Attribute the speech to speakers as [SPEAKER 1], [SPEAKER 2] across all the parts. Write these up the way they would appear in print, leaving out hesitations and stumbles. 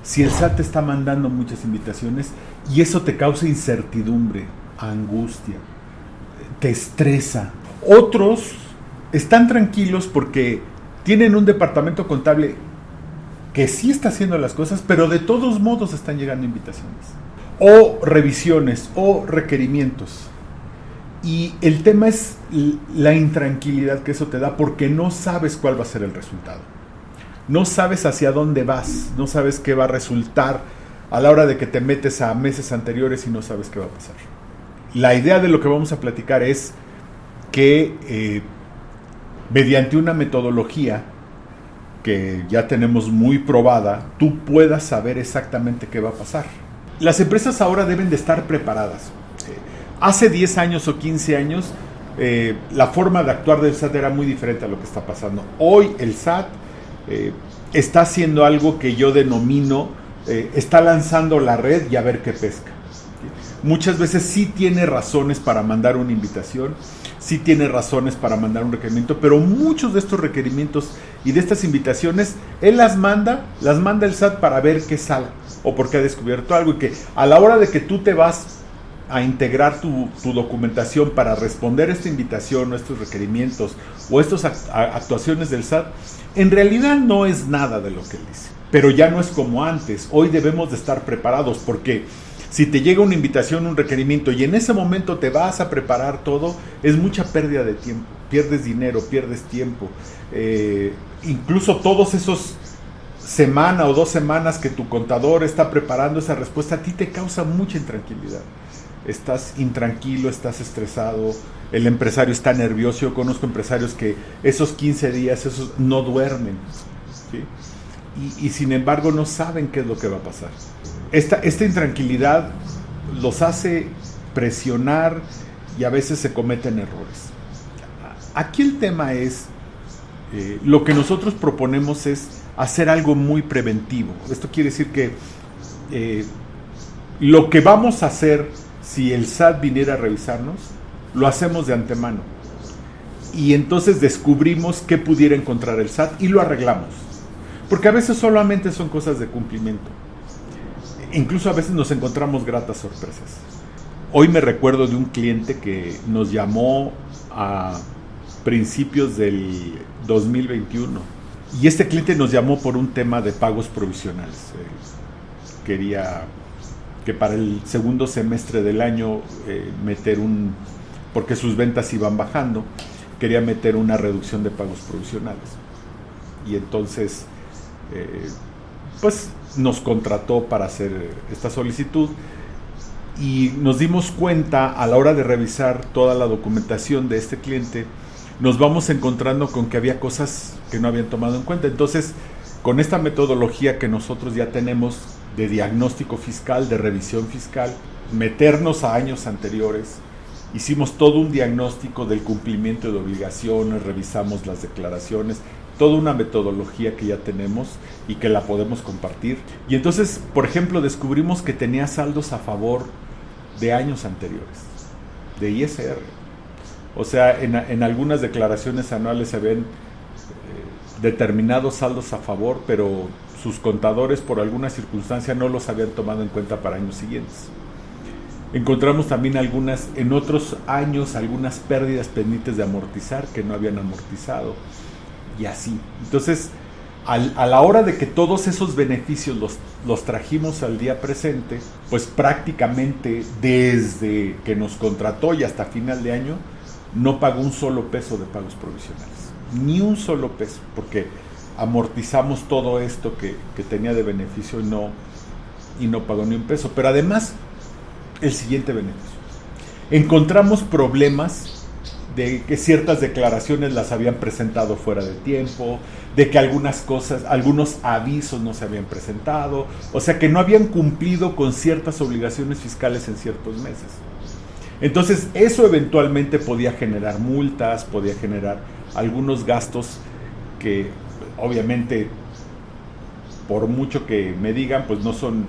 [SPEAKER 1] si el SAT te está mandando muchas invitaciones y eso te causa incertidumbre, angustia, te estresa. Otros están tranquilos porque tienen un departamento contable que sí está haciendo las cosas, pero de todos modos están llegando invitaciones, o revisiones, o requerimientos. Y el tema es la intranquilidad que eso te da porque no sabes cuál va a ser el resultado. No sabes hacia dónde vas, no sabes qué va a resultar a la hora de que te metes a meses anteriores y no sabes qué va a pasar. La idea de lo que vamos a platicar es que mediante una metodología que ya tenemos muy probada, tú puedas saber exactamente qué va a pasar. Las empresas ahora deben de estar preparadas. Hace 10 años o 15 años, la forma de actuar del SAT era muy diferente a lo que está pasando. Hoy el SAT está haciendo algo que yo denomino, está lanzando la red y a ver qué pesca. Muchas veces sí tiene razones para mandar una invitación, sí tiene razones para mandar un requerimiento, pero muchos de estos requerimientos y de estas invitaciones, él las manda el SAT para ver qué sale o porque ha descubierto algo, y que a la hora de que tú te vas a integrar tu documentación para responder esta invitación o estos requerimientos o estas actuaciones del SAT, en realidad no es nada de lo que él dice, pero ya no es como antes. Hoy debemos de estar preparados porque si te llega una invitación, un requerimiento y en ese momento te vas a preparar todo, es mucha pérdida de tiempo, pierdes dinero, pierdes tiempo, incluso todos esos semana o 2 semanas que tu contador está preparando esa respuesta, a ti te causa mucha intranquilidad. Estás intranquilo, estás estresado, el empresario está nervioso. Yo conozco empresarios que esos 15 días no duermen, ¿sí? Y sin embargo no saben qué es lo que va a pasar. Esta intranquilidad los hace presionar y a veces se cometen errores. Aquí el tema es, lo que nosotros proponemos es hacer algo muy preventivo. Esto quiere decir que lo que vamos a hacer si el SAT viniera a revisarnos, lo hacemos de antemano. Y entonces descubrimos qué pudiera encontrar el SAT y lo arreglamos. Porque a veces solamente son cosas de cumplimiento. Incluso a veces nos encontramos gratas sorpresas. Hoy me recuerdo de un cliente que nos llamó a principios del 2021. Y este cliente nos llamó por un tema de pagos provisionales. Quería que para el segundo semestre del año porque sus ventas iban bajando, quería meter una reducción de pagos provisionales. Y entonces, pues nos contrató para hacer esta solicitud y nos dimos cuenta a la hora de revisar toda la documentación de este cliente, nos vamos encontrando con que había cosas que no habían tomado en cuenta. Entonces, con esta metodología que nosotros ya tenemos de diagnóstico fiscal, de revisión fiscal, meternos a años anteriores, hicimos todo un diagnóstico del cumplimiento de obligaciones, revisamos las declaraciones, toda una metodología que ya tenemos y que la podemos compartir. Y entonces, por ejemplo, descubrimos que tenía saldos a favor de años anteriores, de ISR. O sea, en algunas declaraciones anuales se ven determinados saldos a favor, pero sus contadores por alguna circunstancia no los habían tomado en cuenta para años siguientes. Encontramos también en otros años algunas pérdidas pendientes de amortizar que no habían amortizado y así. Entonces, a la hora de que todos esos beneficios los trajimos al día presente, pues prácticamente desde que nos contrató y hasta final de año no pagó un solo peso de pagos provisionales, ni un solo peso, porque amortizamos todo esto que tenía de beneficio y no pagó ni un peso. Pero además, el siguiente beneficio: encontramos problemas de que ciertas declaraciones las habían presentado fuera de tiempo, de que algunos avisos no se habían presentado, o sea que no habían cumplido con ciertas obligaciones fiscales en ciertos meses. Entonces eso eventualmente podía generar multas, podía generar algunos gastos que obviamente, por mucho que me digan, pues no son,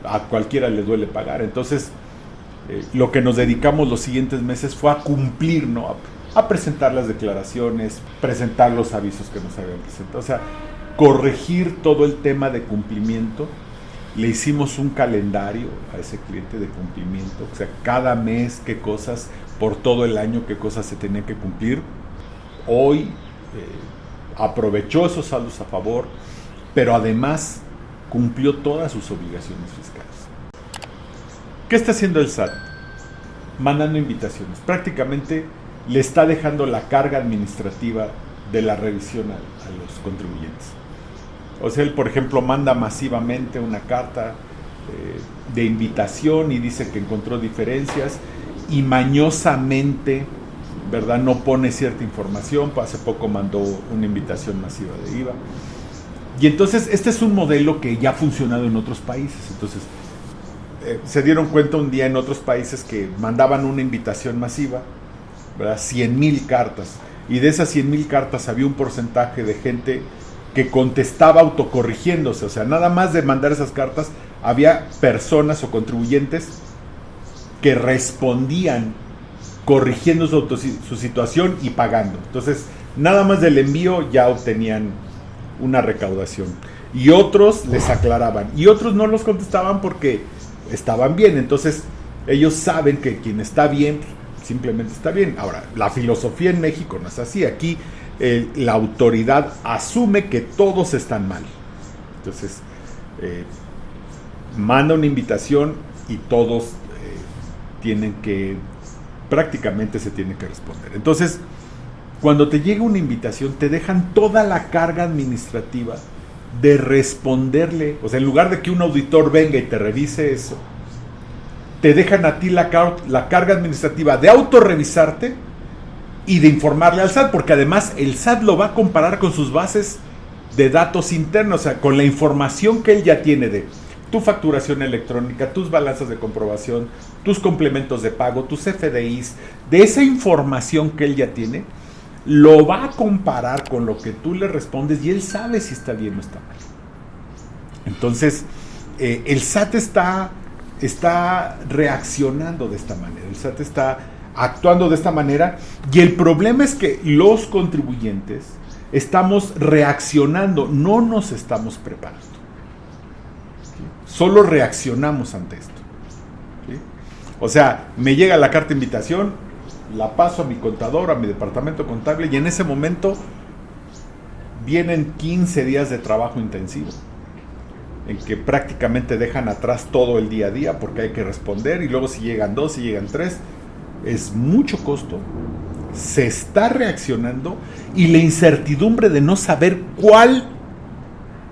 [SPEAKER 1] a cualquiera le duele pagar. Entonces lo que nos dedicamos los siguientes meses fue a cumplir, ¿no? A presentar las declaraciones, presentar los avisos que nos habían presentado, o sea, corregir todo el tema de cumplimiento le hicimos un calendario a ese cliente de cumplimiento, o sea, cada mes qué cosas, por todo el año qué cosas se tenían que cumplir. Hoy aprovechó esos saldos a favor, pero además cumplió todas sus obligaciones fiscales. ¿Qué está haciendo el SAT? Mandando invitaciones. Prácticamente le está dejando la carga administrativa de la revisión a los contribuyentes. O sea, él, por ejemplo, manda masivamente una carta de invitación y dice que encontró diferencias y mañosamente, ¿verdad?, no pone cierta información. Hace poco mandó una invitación masiva de IVA. Y entonces este es un modelo que ya ha funcionado en otros países. Entonces se dieron cuenta un día en otros países que mandaban una invitación masiva, ¿verdad?, 100,000 cartas, y de esas 100,000 cartas había un porcentaje de gente que contestaba autocorrigiéndose. O sea, nada más de mandar esas cartas había personas o contribuyentes que respondían corrigiendo su situación y pagando. Entonces, nada más del envío ya obtenían una recaudación. Y otros les aclaraban. Y otros no los contestaban porque estaban bien. Entonces, ellos saben que quien está bien, simplemente está bien. Ahora, la filosofía en México no es así. Aquí la autoridad asume que todos están mal. Entonces, manda una invitación y todos tienen que, prácticamente se tienen que responder. Entonces, cuando te llega una invitación, te dejan toda la carga administrativa de responderle. O sea, en lugar de que un auditor venga y te revise eso, te dejan a ti la carga administrativa de autorrevisarte y de informarle al SAT, porque además el SAT lo va a comparar con sus bases de datos internos, o sea, con la información que él ya tiene de tu facturación electrónica, tus balanzas de comprobación, tus complementos de pago, tus FDIs. De esa información que él ya tiene, lo va a comparar con lo que tú le respondes y él sabe si está bien o está mal. Entonces, el SAT está reaccionando de esta manera, el SAT está actuando de esta manera, y el problema es que los contribuyentes estamos reaccionando, no nos estamos preparando. ¿Sí? Solo reaccionamos ante esto. ¿Sí? O sea, me llega la carta de invitación, la paso a mi contador, a mi departamento contable, y en ese momento vienen 15 días de trabajo intensivo, en que prácticamente dejan atrás todo el día a día porque hay que responder, y luego si llegan 2, si llegan 3, es mucho costo. Se está reaccionando y la incertidumbre de no saber cuál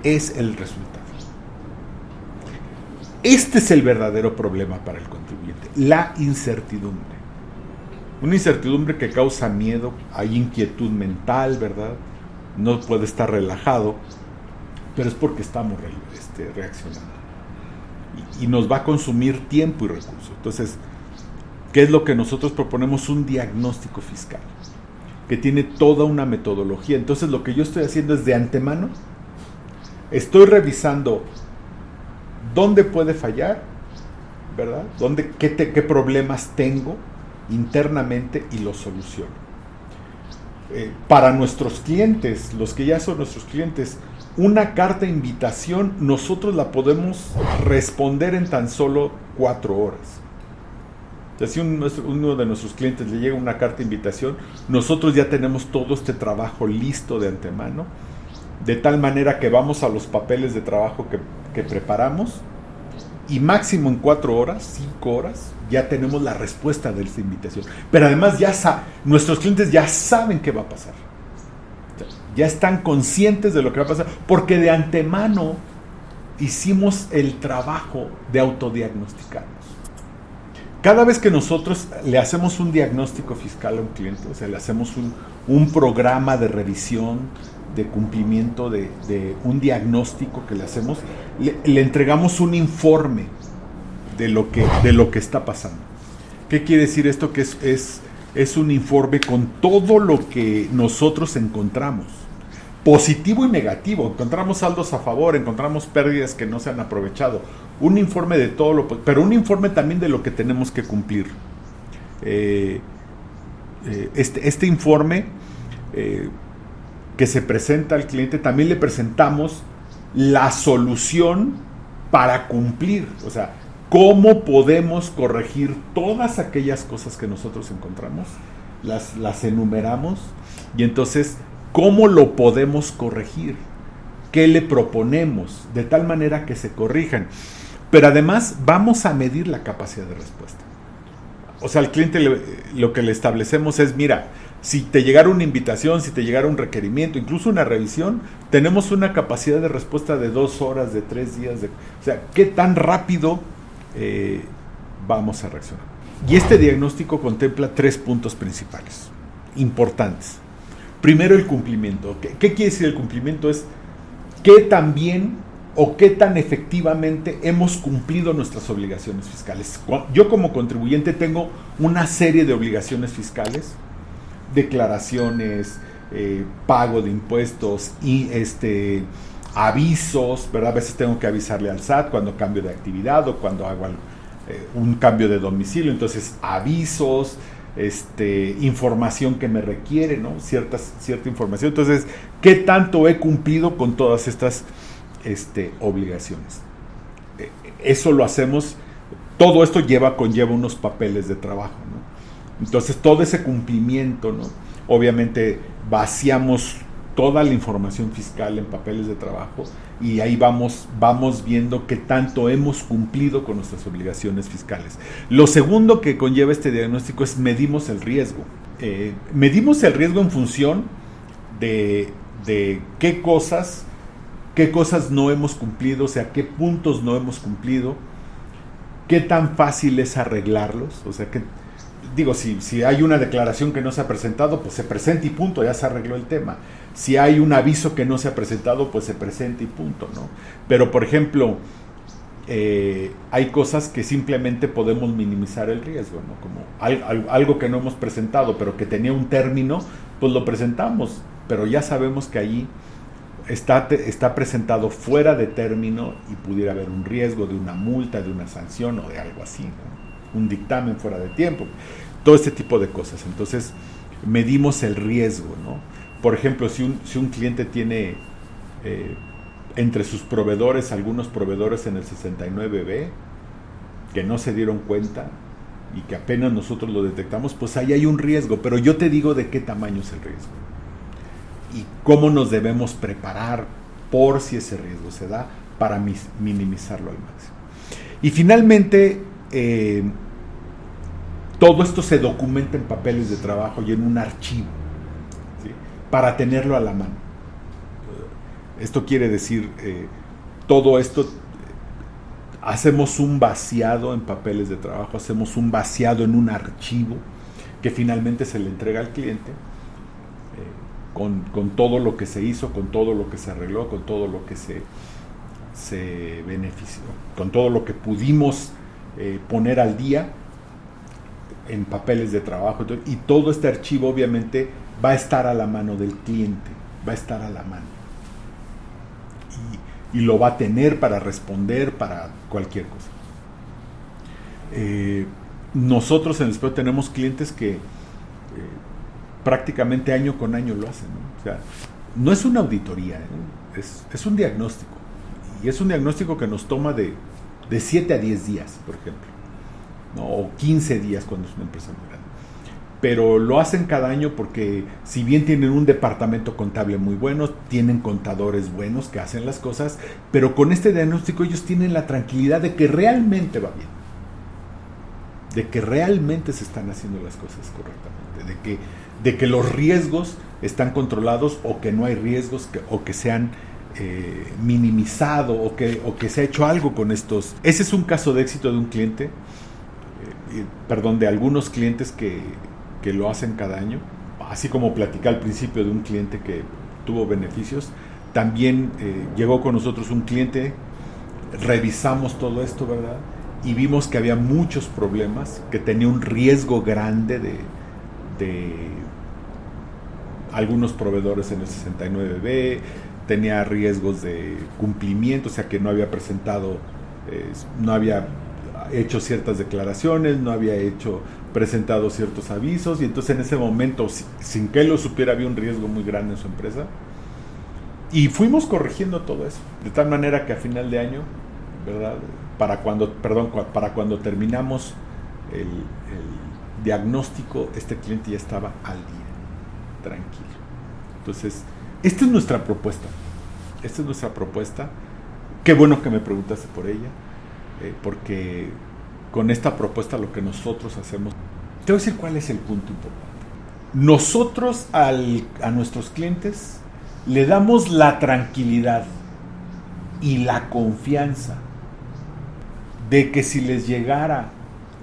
[SPEAKER 1] es el resultado. Este es el verdadero problema para el contribuyente, la incertidumbre. Una incertidumbre que causa miedo, hay inquietud mental, ¿verdad? No puede estar relajado, pero es porque estamos reaccionando. Y nos va a consumir tiempo y recursos. Entonces, ¿qué es lo que nosotros proponemos? Un diagnóstico fiscal que tiene toda una metodología. Entonces, lo que yo estoy haciendo es de antemano, estoy revisando dónde puede fallar, ¿verdad? ¿Qué problemas tengo internamente y los soluciono. Para nuestros clientes, los que ya son nuestros clientes, una carta de invitación nosotros la podemos responder en tan solo 4 horas. O sea, si uno de nuestros clientes le llega una carta de invitación, nosotros ya tenemos todo este trabajo listo de antemano, de tal manera que vamos a los papeles de trabajo que preparamos, y máximo en 4 horas, 5 horas, ya tenemos la respuesta de esta invitación. Pero además nuestros clientes ya saben qué va a pasar. Ya están conscientes de lo que va a pasar, porque de antemano hicimos el trabajo de autodiagnosticarnos. Cada vez que nosotros le hacemos un diagnóstico fiscal a un cliente, o sea, le hacemos un programa de revisión, de cumplimiento, de un diagnóstico que le hacemos, le entregamos un informe de lo que está pasando. ¿Qué quiere decir esto? Que es un informe con todo lo que nosotros encontramos, positivo y negativo. Encontramos saldos a favor, encontramos pérdidas que no se han aprovechado. Un informe de todo pero un informe también de lo que tenemos que cumplir. Este informe que se presenta al cliente, también le presentamos la solución para cumplir. O sea, ¿cómo podemos corregir todas aquellas cosas que nosotros encontramos? Las enumeramos y entonces, ¿cómo lo podemos corregir? ¿Qué le proponemos? De tal manera que se corrijan. Pero además vamos a medir la capacidad de respuesta. O sea, al cliente lo que le establecemos es, mira, si te llegara una invitación, si te llegara un requerimiento, incluso una revisión, tenemos una capacidad de respuesta de 2 horas, de 3 días. O sea, ¿qué tan rápido vamos a reaccionar? Y este diagnóstico contempla 3 puntos principales, importantes. Primero, el cumplimiento. ¿Qué quiere decir el cumplimiento? Es qué tan bien o qué tan efectivamente hemos cumplido nuestras obligaciones fiscales. Yo como contribuyente tengo una serie de obligaciones fiscales, declaraciones, pago de impuestos y avisos, ¿verdad? A veces tengo que avisarle al SAT cuando cambio de actividad o cuando hago un cambio de domicilio, entonces avisos, información que me requiere, ¿no? Cierta información. Entonces, ¿qué tanto he cumplido con todas estas obligaciones? Eso lo hacemos, todo esto conlleva unos papeles de trabajo, ¿no? Entonces, todo ese cumplimiento, ¿no? Obviamente, vaciamos toda la información fiscal en papeles de trabajo y ahí vamos viendo qué tanto hemos cumplido con nuestras obligaciones fiscales. Lo segundo que conlleva este diagnóstico es medimos el riesgo. Medimos el riesgo en función de qué cosas no hemos cumplido, o sea, qué puntos no hemos cumplido, qué tan fácil es arreglarlos, o sea, si hay una declaración que no se ha presentado, pues se presenta y punto, ya se arregló el tema. Si hay un aviso que no se ha presentado, pues se presenta y punto, ¿no? Pero, por ejemplo, hay cosas que simplemente podemos minimizar el riesgo, ¿no? Como algo que no hemos presentado, pero que tenía un término, pues lo presentamos, pero ya sabemos que allí está presentado fuera de término y pudiera haber un riesgo de una multa, de una sanción o de algo así, ¿no? Un dictamen fuera de tiempo, todo este tipo de cosas. Entonces, medimos el riesgo, ¿no? Por ejemplo, si un cliente tiene entre sus proveedores, algunos proveedores en el 69B, que no se dieron cuenta y que apenas nosotros lo detectamos, pues ahí hay un riesgo, pero yo te digo de qué tamaño es el riesgo y cómo nos debemos preparar por si ese riesgo se da para minimizarlo al máximo. Y finalmente, todo esto se documenta en papeles de trabajo y en un archivo, ¿sí? Para tenerlo a la mano. Esto quiere decir, todo esto, hacemos un vaciado en papeles de trabajo, hacemos un vaciado en un archivo que finalmente se le entrega al cliente, con todo lo que se hizo, con todo lo que se arregló, con todo lo que se benefició, con todo lo que pudimos poner al día en papeles de trabajo. Y todo este archivo obviamente va a estar a la mano del cliente, va a estar a la mano y lo va a tener para responder para cualquier cosa. Nosotros en el SPEO tenemos clientes que prácticamente año con año lo hacen, ¿no? O sea, no es una auditoría, es un diagnóstico, y es un diagnóstico que nos toma de 7 a 10 días, por ejemplo, ¿no? O 15 días cuando es una empresa muy grande. Pero lo hacen cada año porque, si bien tienen un departamento contable muy bueno, tienen contadores buenos que hacen las cosas, pero con este diagnóstico ellos tienen la tranquilidad de que realmente va bien, de que realmente se están haciendo las cosas correctamente, de que los riesgos están controlados, o que no hay riesgos, o que se han minimizado, o que se ha hecho algo con estos. Ese es un caso de éxito de un cliente, de algunos clientes que lo hacen cada año, así como platicé al principio de un cliente que tuvo beneficios. También llegó con nosotros un cliente, revisamos todo esto, ¿verdad? Y vimos que había muchos problemas, que tenía un riesgo grande de algunos proveedores en el 69B, tenía riesgos de cumplimiento, o sea que no había presentado, no había hecho ciertas declaraciones, no había presentado ciertos avisos, y entonces en ese momento, sin que él lo supiera, había un riesgo muy grande en su empresa, y fuimos corrigiendo todo eso, de tal manera que a final de año ¿verdad? Para cuando terminamos el diagnóstico, este cliente ya estaba al día, tranquilo. Entonces, esta es nuestra propuesta. Qué bueno que me preguntaste por ella, porque con esta propuesta lo que nosotros hacemos, te voy a decir cuál es el punto importante. Nosotros a nuestros clientes le damos la tranquilidad y la confianza de que si les llegara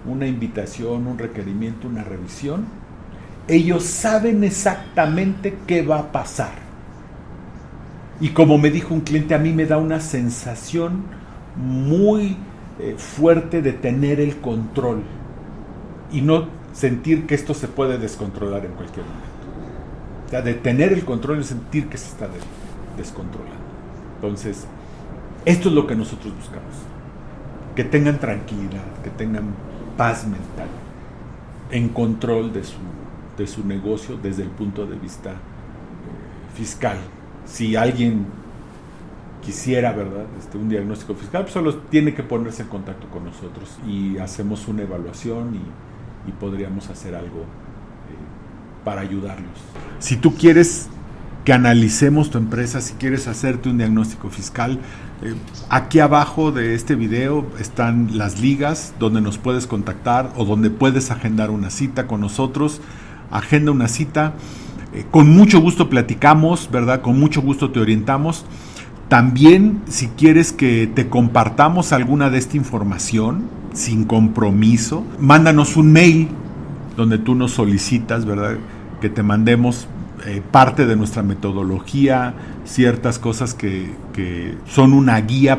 [SPEAKER 1] una invitación, un requerimiento, una revisión, ellos saben exactamente qué va a pasar. Y como me dijo un cliente, a mí me da una sensación muy fuerte de tener el control y no sentir que esto se puede descontrolar en cualquier momento. O sea, de tener el control y sentir que se está descontrolando. Entonces, esto es lo que nosotros buscamos. Que tengan tranquilidad, que tengan paz mental, en control de su negocio desde el punto de vista fiscal. Si alguien quisiera, ¿verdad?, un diagnóstico fiscal, pues solo tiene que ponerse en contacto con nosotros y hacemos una evaluación y podríamos hacer algo para ayudarlos. Si tú quieres que analicemos tu empresa, si quieres hacerte un diagnóstico fiscal, aquí abajo de este video están las ligas donde nos puedes contactar o donde puedes agendar una cita con nosotros. Agenda una cita, con mucho gusto platicamos, ¿verdad? Con mucho gusto te orientamos. También, si quieres que te compartamos alguna de esta información sin compromiso, mándanos un mail donde tú nos solicitas, ¿verdad?, que te mandemos parte de nuestra metodología, ciertas cosas que son una guía